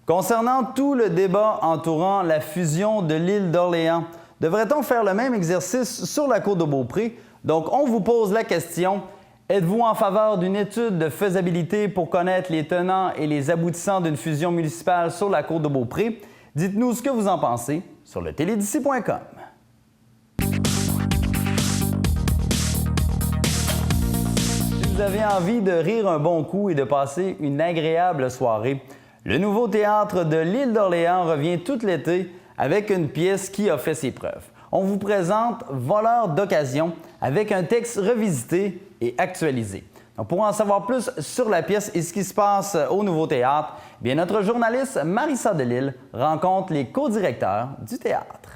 Concernant tout le débat entourant la fusion de l'île d'Orléans, devrait-on faire le même exercice sur la cour de Beaupré? Donc, on vous pose la question, êtes-vous en faveur d'une étude de faisabilité pour connaître les tenants et les aboutissants d'une fusion municipale sur la cour de Beaupré? Dites-nous ce que vous en pensez sur le télédici.com. Si vous avez envie de rire un bon coup et de passer une agréable soirée, le nouveau théâtre de l'île d'Orléans revient tout l'été avec une pièce qui a fait ses preuves. On vous présente Voleur d'occasion avec un texte revisité et actualisé. Donc, pour en savoir plus sur la pièce et ce qui se passe au nouveau théâtre, bien, notre journaliste Marissa Delille rencontre les co-directeurs du théâtre.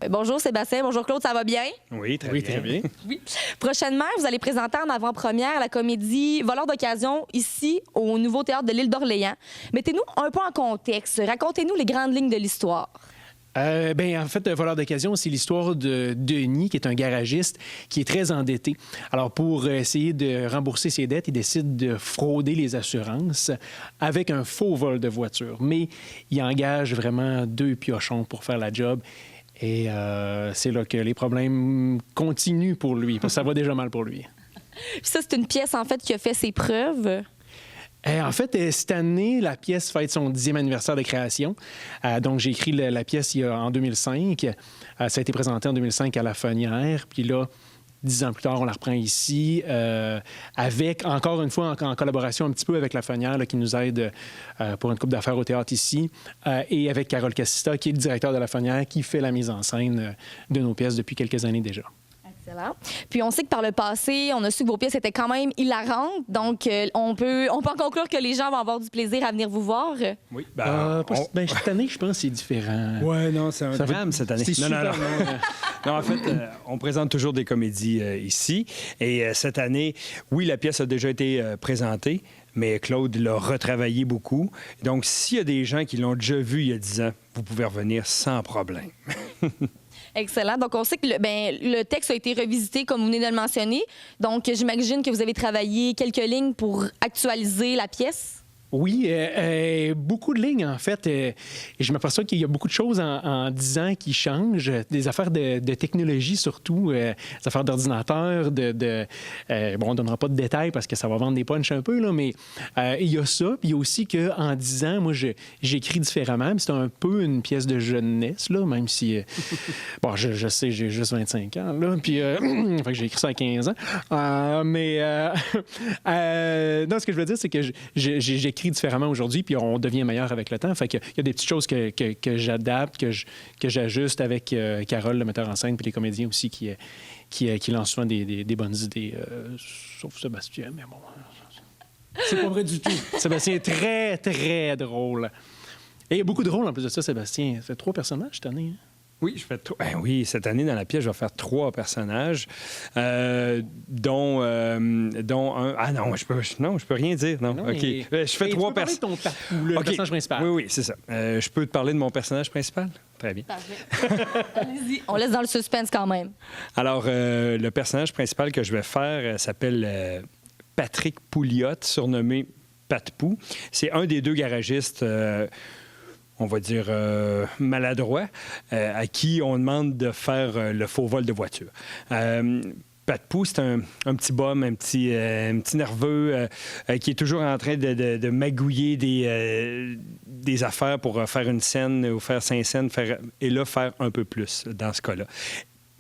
Bonjour Sébastien, bonjour Claude, ça va bien? Oui, très bien. Oui. Prochainement, vous allez présenter en avant-première la comédie Voleur d'occasion ici au nouveau théâtre de l'île d'Orléans. Mettez-nous un peu en contexte, racontez-nous les grandes lignes de l'histoire. En fait, Voleur d'occasion, c'est l'histoire de Denis, qui est un garagiste, qui est très endetté. Alors, pour essayer de rembourser ses dettes, il décide de frauder les assurances avec un faux vol de voiture. Mais il engage vraiment 2 piochons pour faire la job. Et c'est là que les problèmes continuent pour lui, parce que ça va déjà mal pour lui. Puis ça, c'est une pièce, en fait, qui a fait ses preuves. En fait, cette année, la pièce fête son 10e anniversaire de création. Donc, j'ai écrit la pièce en 2005. Ça a été présenté en 2005 à La Fenière. Puis là, 10 ans plus tard, on la reprend ici, avec, encore une fois, en collaboration un petit peu avec La Fenière, là, qui nous aide pour une couple d'affaires au théâtre ici, et avec Carole Cassista, qui est le directeur de La Fenière, qui fait la mise en scène de nos pièces depuis quelques années déjà. Excellent. Puis on sait que par le passé, on a su que vos pièces étaient quand même hilarantes. Donc, on peut en conclure que les gens vont avoir du plaisir à venir vous voir. Oui. Cette année, je pense que c'est différent. Oui, non, c'est un drame cette année. C'est Non. Non, en fait, on présente toujours des comédies ici. Et cette année, oui, la pièce a déjà été présentée, mais Claude l'a retravaillé beaucoup. Donc, s'il y a des gens qui l'ont déjà vu il y a 10 ans, vous pouvez revenir sans problème. Excellent. Donc, on sait que le texte a été revisité, comme vous venez de le mentionner. Donc, j'imagine que vous avez travaillé quelques lignes pour actualiser la pièce. Oui, beaucoup de lignes, en fait. Et je m'aperçois qu'il y a beaucoup de choses en 10 ans qui changent. Des affaires de technologie, surtout. Des affaires d'ordinateur. On ne donnera pas de détails parce que ça va vendre des punchs un peu, là, mais il y a ça. Puis il y a aussi qu'en 10 ans, moi, j'écris différemment. C'est un peu une pièce de jeunesse, là, même si... je sais, j'ai juste 25 ans, là. Puis fait que j'ai écrit ça à 15 ans. Non, ce que je veux dire, c'est que j'écris différemment aujourd'hui, puis on devient meilleur avec le temps. Fait qu'il y a des petites choses que j'adapte, que j'ajuste avec Carole, le metteur en scène, puis les comédiens aussi qui lancent souvent des bonnes idées, sauf Sébastien, mais bon... C'est pas vrai du tout. Sébastien est très, très drôle. Et il y a beaucoup de rôles en plus de ça, Sébastien. Ça fait 3 personnages cette année, hein? Oui, oui, cette année, dans la pièce, je vais faire 3 personnages, dont un... Ah non, je peux rien dire, non. Non, OK. Mais... je fais 3 personnages. Tu peux parler de ton parcours, le personnage principal. Oui, c'est ça. Je peux te parler de mon personnage principal? Très bien. Parfait. Allez-y. On laisse dans le suspense quand même. Alors, le personnage principal que je vais faire s'appelle Patrick Pouliot, surnommé Pat-Pou. C'est un des 2 garagistes... on va dire, maladroit, à qui on demande de faire le faux vol de voiture. Pat-Pou, c'est un petit bum, un petit nerveux, qui est toujours en train de magouiller des affaires pour faire une scène ou faire 5 scènes, faire un peu plus dans ce cas-là.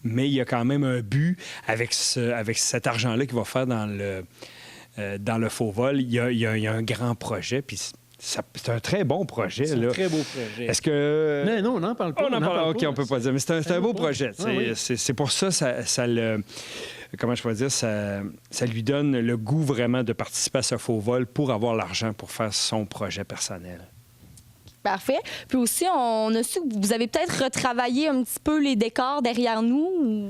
Mais il y a quand même un but avec cet argent-là qu'il va faire dans le faux vol. Il y a un grand projet, puis... C'est un très bon projet. C'est un très beau projet. Est-ce que... Mais non, on n'en parle pas. OK, on peut pas dire. Mais c'est un beau projet. Oui. C'est pour ça le... Comment je peux dire? Ça lui donne le goût vraiment de participer à ce faux vol pour avoir l'argent pour faire son projet personnel. Parfait. Puis aussi, on a su que vous avez peut-être retravaillé un petit peu les décors derrière nous.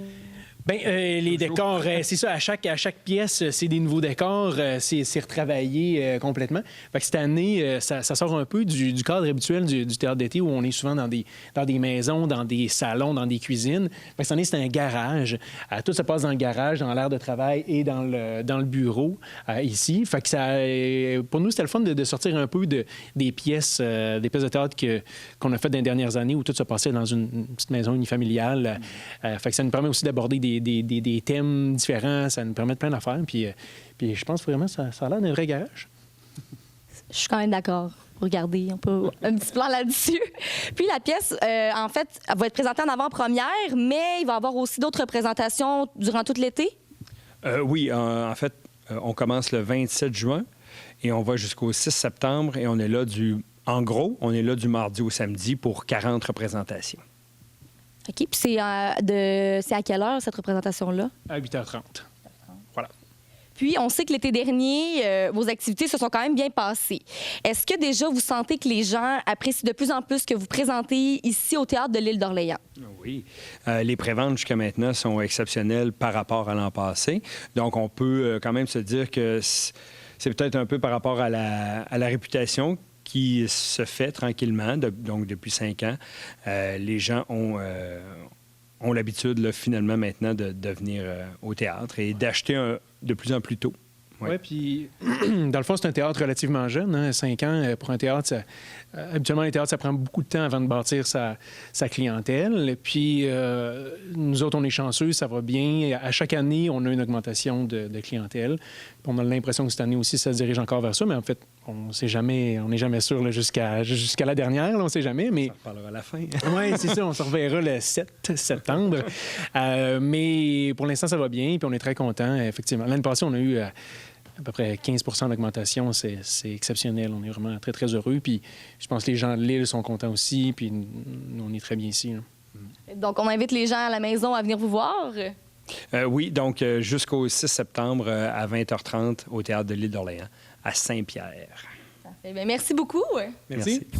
Bien, les décors, c'est ça. À chaque pièce, c'est des nouveaux décors. C'est retravaillé complètement. Fait que cette année, ça sort un peu du cadre habituel du théâtre d'été où on est souvent dans des maisons, dans des salons, dans des cuisines. Fait que cette année, c'est un garage. Tout se passe dans le garage, dans l'aire de travail et dans le bureau ici. Fait que pour nous, c'était le fun de sortir un peu des pièces de théâtre qu'on a faites dans les dernières années où tout se passait dans une petite maison unifamiliale. Fait que ça nous permet aussi d'aborder des thèmes différents, ça nous permet de plein d'affaires. Puis je pense vraiment que ça a l'air d'un vrai garage. Je suis quand même d'accord. Regardez, on peut un petit plan là-dessus. Puis la pièce, en fait, elle va être présentée en avant-première, mais il va y avoir aussi d'autres représentations durant tout l'été? Oui, en fait, on commence le 27 juin et on va jusqu'au 6 septembre et on est là en gros, on est là du mardi au samedi pour 40 représentations. OK. Puis c'est à quelle heure, cette représentation-là? À 8h30. Voilà. Puis, on sait que l'été dernier, vos activités se sont quand même bien passées. Est-ce que déjà, vous sentez que les gens apprécient de plus en plus ce que vous présentez ici au Théâtre de l'Île d'Orléans? Oui. Les préventes jusqu'à maintenant sont exceptionnelles par rapport à l'an passé. Donc, on peut quand même se dire que c'est peut-être un peu par rapport à la réputation qui se fait tranquillement, donc depuis 5 ans. Les gens ont l'habitude, là, finalement, maintenant, de venir au théâtre et d'acheter de plus en plus tôt. Oui, puis dans le fond, c'est un théâtre relativement jeune, hein, 5 ans. Pour un théâtre, habituellement, les théâtres, ça prend beaucoup de temps avant de bâtir sa clientèle. Puis nous autres, on est chanceux, ça va bien. À chaque année, on a une augmentation de clientèle. Puis on a l'impression que cette année aussi, ça se dirige encore vers ça, mais en fait, on n'est jamais sûr là, jusqu'à la dernière, là, on ne sait jamais. Mais... Ça reparlera à la fin. Oui, c'est ça, on se reverra le 7 septembre. Mais pour l'instant, ça va bien, puis on est très contents, effectivement. L'année passée, on a eu à peu près 15 d'augmentation. C'est exceptionnel. On est vraiment très, très heureux. Puis je pense que les gens de l'île sont contents aussi. Puis nous, on est très bien ici. Là. Donc, on invite les gens à la maison à venir vous voir? Oui, donc jusqu'au 6 septembre à 20h30 au Théâtre de l'Île d'Orléans, à Saint-Pierre. Bien, merci beaucoup. Merci.